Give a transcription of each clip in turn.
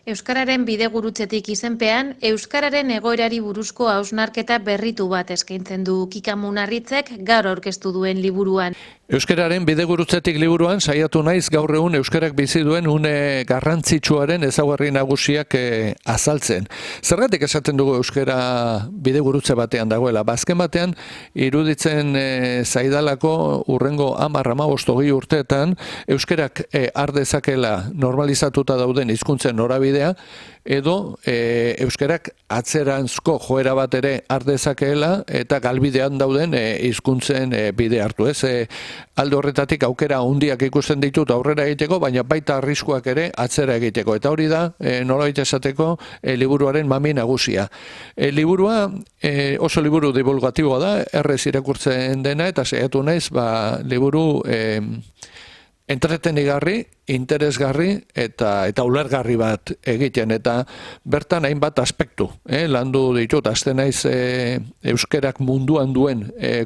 Euskararen bidegurutzetik izenpean, Euskararen egoerari buruzko hausnarketa berritu bat eskaintzen du Kika Munarritzek gaur aurkeztu duen liburuan. Euskararen bidegurutzetik liburuan saiatu naiz gaur egun euskarak bizi duen une garrantzitsuaren ezaugarri nagusiak azaltzen. Zergatik esaten dugu euskara bidegurutze batean dagoela? Azken batean iruditzen zaidalako urrengo 10-15 urteetan euskarak har dezakela normalizatuta dauden hizkuntzen norabidea edo euskarak atzeranzko joera bat ere har dezakeela eta galbidean dauden hizkuntzen bide hartu, ez? Alde horretatik aukera handiak ikusten ditut aurrera egiteko, baina baita arriskuak ere atzera egiteko. Eta hori da, nolabait esateko, liburuaren mami nagusia. Liburua oso liburu divulgatiboa da, errez irakurtzen dena, eta saiatu naiz, liburu entretenigarri, interesgarri eta ulergarri bat egiten, eta bertan hainbat aspektu landu ditut. Hasten naiz euskerak munduan duen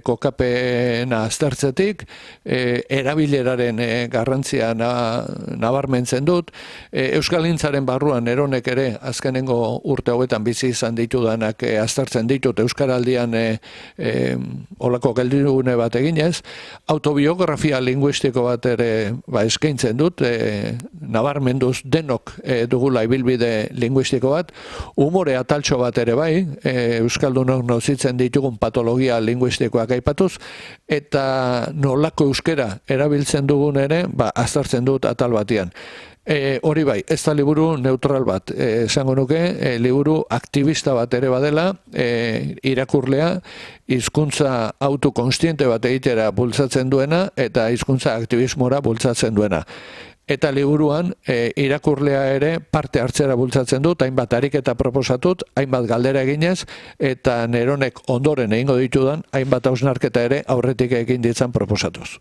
kokapena aztertzetik, erabileraren garrantzia nabarmentzen dut, euskalgintzaren barruan Neronek ere azkenengo urte hauetan bizi izan ditudanak aztertzen ditut euskaraldian olako geldirune bat eginez, autobiografia linguistiko bat ere eskaintzen dut, nabarmenduz denok dugula ibilbide linguistiko bat, umore ataltxo bat ere bai, euskaldunok nozitzen ditugun patologia linguistikoak aipatuz, eta nolako euskera erabiltzen dugun ere, aztertzen dut atal batian. Hori bai, ez da liburu neutral bat, esango nuke, liburu aktivista bat ere badela, irakurlea, hizkuntza autokonstiente bat egitera bultzatzen duena, eta hizkuntza aktivismora bultzatzen duena. Eta liburuan irakurlea ere parte hartzera bultzatzen dut, hainbat ariketa proposatut, hainbat galdera eginez, eta Neronek ondoren egingo ditudan, hainbat hausnarketa ere aurretik egin ditzan proposatuz.